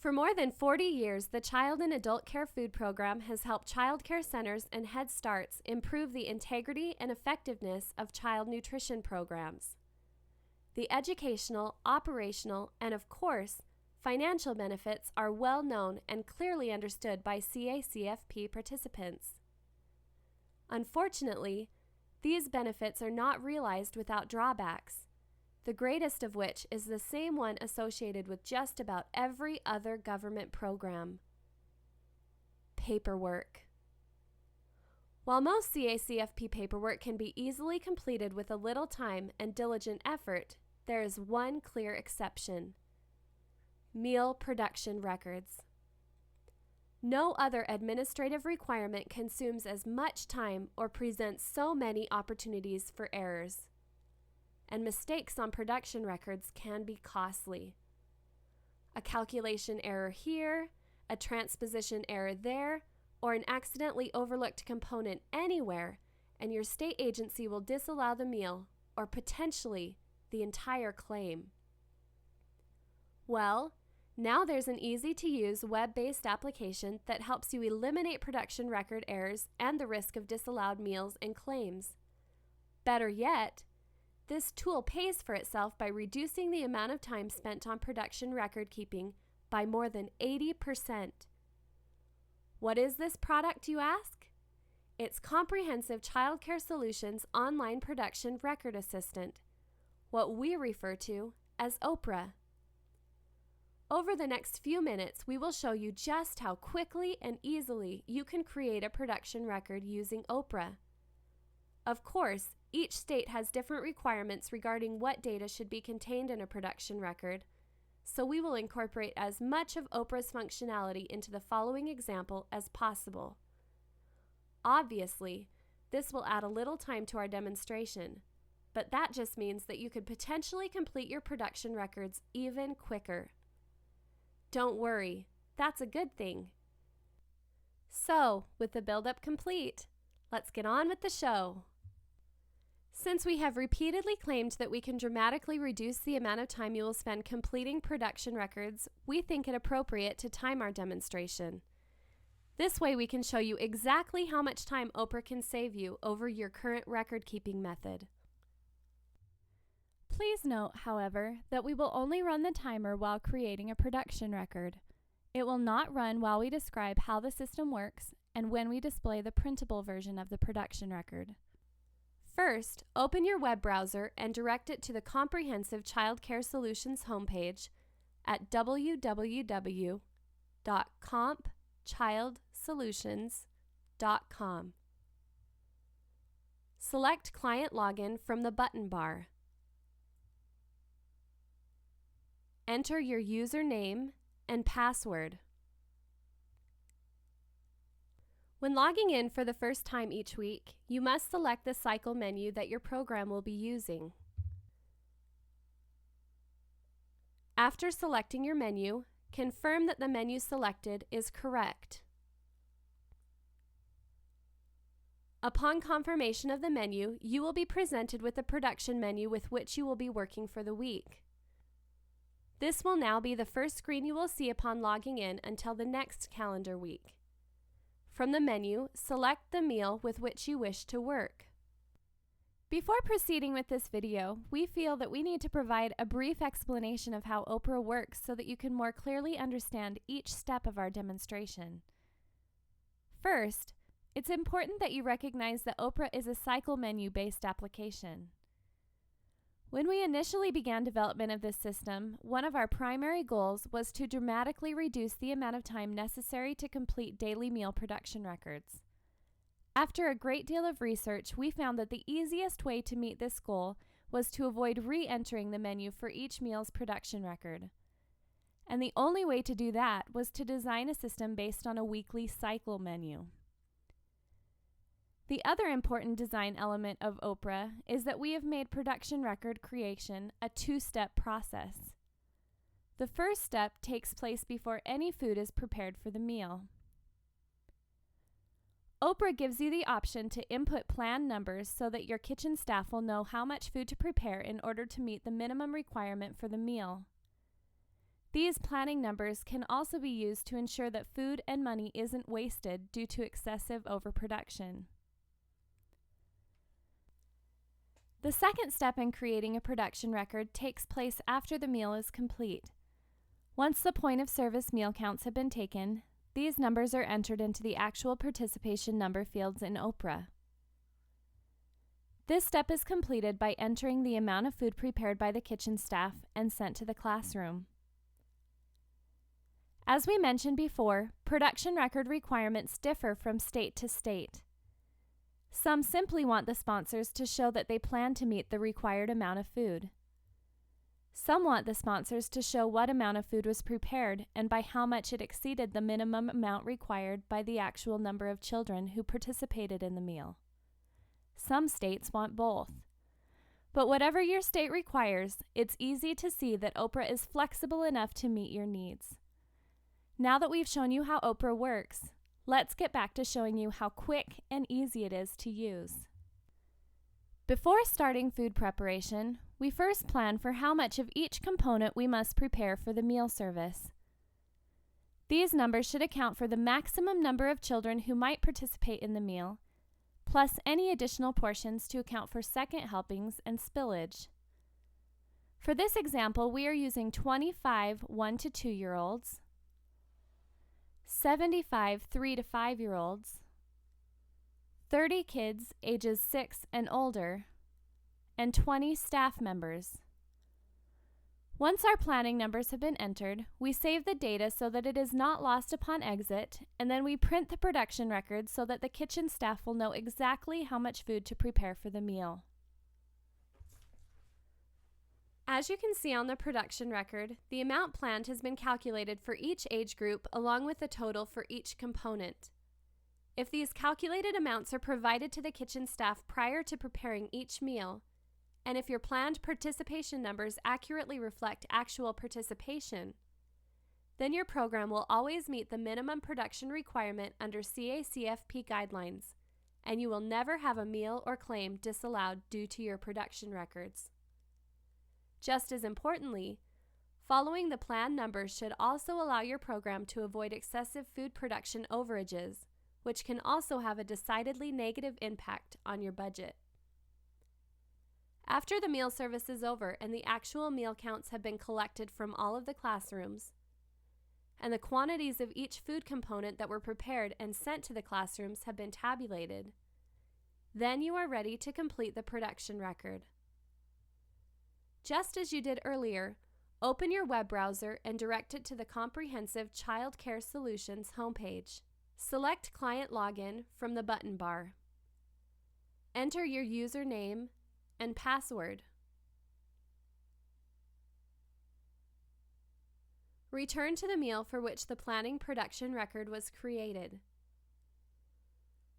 For more than 40 years, the Child and Adult Care Food Program has helped child care centers and Head Starts improve the integrity and effectiveness of child nutrition programs. The educational, operational, and of course, financial benefits are well known and clearly understood by CACFP participants. Unfortunately, these benefits are not realized without drawbacks, the greatest of which is the same one associated with just about every other government program: paperwork. While most CACFP paperwork can be easily completed with a little time and diligent effort, there is one clear exception: meal production records. No other administrative requirement consumes as much time or presents so many opportunities for errors. And mistakes on production records can be costly. A calculation error here, a transposition error there, or an accidentally overlooked component anywhere, and your state agency will disallow the meal or potentially the entire claim. Well, now there's an easy-to-use web-based application that helps you eliminate production record errors and the risk of disallowed meals and claims. Better yet, this tool pays for itself by reducing the amount of time spent on production record keeping by more than 80%. What is this product, you ask? It's Comprehensive Child Care Solutions Online Production Record Assistant, what we refer to as OPRA. Over the next few minutes, we will show you just how quickly and easily you can create a production record using OPRA. Of course, each state has different requirements regarding what data should be contained in a production record, so we will incorporate as much of OPRA's functionality into the following example as possible. Obviously, this will add a little time to our demonstration, but that just means that you could potentially complete your production records even quicker. Don't worry, that's a good thing. So, with the build-up complete, let's get on with the show. Since we have repeatedly claimed that we can dramatically reduce the amount of time you will spend completing production records, we think it appropriate to time our demonstration. This way we can show you exactly how much time OPRA can save you over your current record-keeping method. Please note, however, that we will only run the timer while creating a production record. It will not run while we describe how the system works and when we display the printable version of the production record. First, open your web browser and direct it to the Comprehensive Child Care Solutions homepage at www.compchildsolutions.com. Select Client Login from the button bar. Enter your username and password. When logging in for the first time each week, you must select the cycle menu that your program will be using. After selecting your menu, confirm that the menu selected is correct. Upon confirmation of the menu, you will be presented with the production menu with which you will be working for the week. This will now be the first screen you will see upon logging in until the next calendar week. From the menu, select the meal with which you wish to work. Before proceeding with this video, we feel that we need to provide a brief explanation of how OPRA works so that you can more clearly understand each step of our demonstration. First, it's important that you recognize that OPRA is a cycle menu-based application. When we initially began development of this system, one of our primary goals was to dramatically reduce the amount of time necessary to complete daily meal production records. After a great deal of research, we found that the easiest way to meet this goal was to avoid re-entering the menu for each meal's production record. And the only way to do that was to design a system based on a weekly cycle menu. The other important design element of OPRA is that we have made production record creation a two-step process. The first step takes place before any food is prepared for the meal. OPRA gives you the option to input plan numbers so that your kitchen staff will know how much food to prepare in order to meet the minimum requirement for the meal. These planning numbers can also be used to ensure that food and money isn't wasted due to excessive overproduction. The second step in creating a production record takes place after the meal is complete. Once the point of service meal counts have been taken, these numbers are entered into the actual participation number fields in OPRA. This step is completed by entering the amount of food prepared by the kitchen staff and sent to the classroom. As we mentioned before, production record requirements differ from state to state. Some simply want the sponsors to show that they plan to meet the required amount of food. Some want the sponsors to show what amount of food was prepared and by how much it exceeded the minimum amount required by the actual number of children who participated in the meal. Some states want both. But whatever your state requires, it's easy to see that OPRA is flexible enough to meet your needs. Now that we've shown you how OPRA works, let's get back to showing you how quick and easy it is to use. Before starting food preparation, we first plan for how much of each component we must prepare for the meal service. These numbers should account for the maximum number of children who might participate in the meal, plus any additional portions to account for second helpings and spillage. For this example, we are using 25 1 to 2-year-olds, 75 3 to 5-year-olds, 30 kids ages 6 and older, and 20 staff members. Once our planning numbers have been entered, we save the data so that it is not lost upon exit, and then we print the production record so that the kitchen staff will know exactly how much food to prepare for the meal. As you can see on the production record, the amount planned has been calculated for each age group along with the total for each component. If these calculated amounts are provided to the kitchen staff prior to preparing each meal, and if your planned participation numbers accurately reflect actual participation, then your program will always meet the minimum production requirement under CACFP guidelines, and you will never have a meal or claim disallowed due to your production records. Just as importantly, following the planned numbers should also allow your program to avoid excessive food production overages, which can also have a decidedly negative impact on your budget. After the meal service is over and the actual meal counts have been collected from all of the classrooms, and the quantities of each food component that were prepared and sent to the classrooms have been tabulated, then you are ready to complete the production record. Just as you did earlier, open your web browser and direct it to the Comprehensive Child Care Solutions homepage. Select Client Login from the button bar. Enter your username and password. Return to the meal for which the planning production record was created.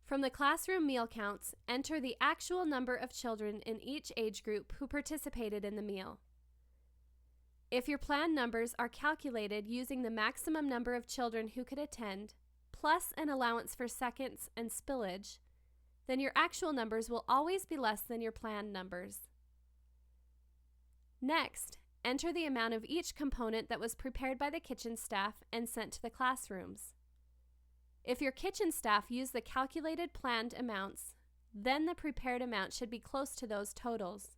From the classroom meal counts, enter the actual number of children in each age group who participated in the meal. If your planned numbers are calculated using the maximum number of children who could attend, plus an allowance for seconds and spillage, then your actual numbers will always be less than your planned numbers. Next, enter the amount of each component that was prepared by the kitchen staff and sent to the classrooms. If your kitchen staff used the calculated planned amounts, then the prepared amount should be close to those totals.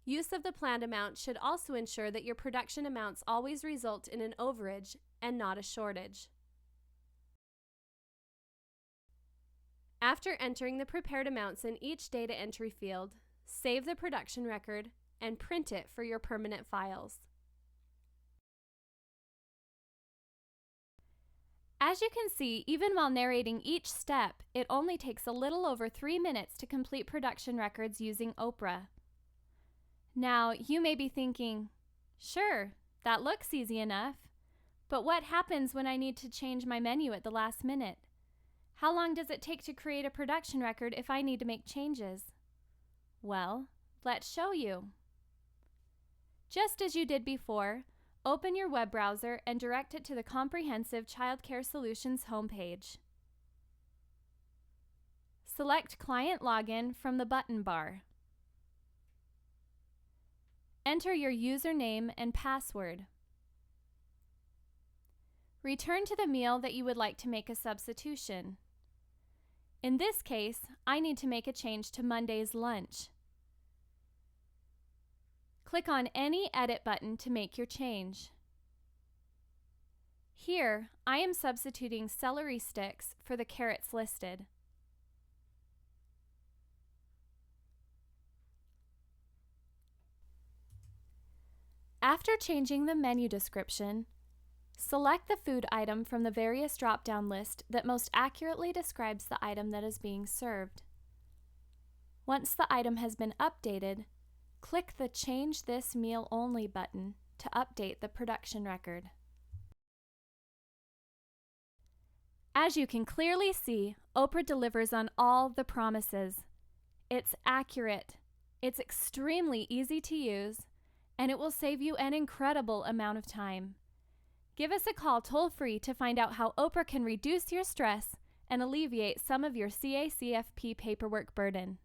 Use of the planned amount should also ensure that your production amounts always result in an overage and not a shortage. After entering the prepared amounts in each data entry field, save the production record and print it for your permanent files. As you can see, even while narrating each step, it only takes a little over 3 minutes to complete production records using OPRA. Now, you may be thinking, sure, that looks easy enough, but what happens when I need to change my menu at the last minute? How long does it take to create a production record if I need to make changes? Well, let's show you. Just as you did before, open your web browser and direct it to the Comprehensive Child Care Solutions homepage. Select Client Login from the button bar. Enter your username and password. Return to the meal that you would like to make a substitution. In this case, I need to make a change to Monday's lunch. Click on any Edit button to make your change. Here, I am substituting celery sticks for the carrots listed. After changing the menu description, select the food item from the various drop-down list that most accurately describes the item that is being served. Once the item has been updated, click the Change This Meal Only button to update the production record. As you can clearly see, OPRA delivers on all the promises. It's accurate, it's extremely easy to use, and it will save you an incredible amount of time. Give us a call toll-free to find out how OPRA can reduce your stress and alleviate some of your CACFP paperwork burden.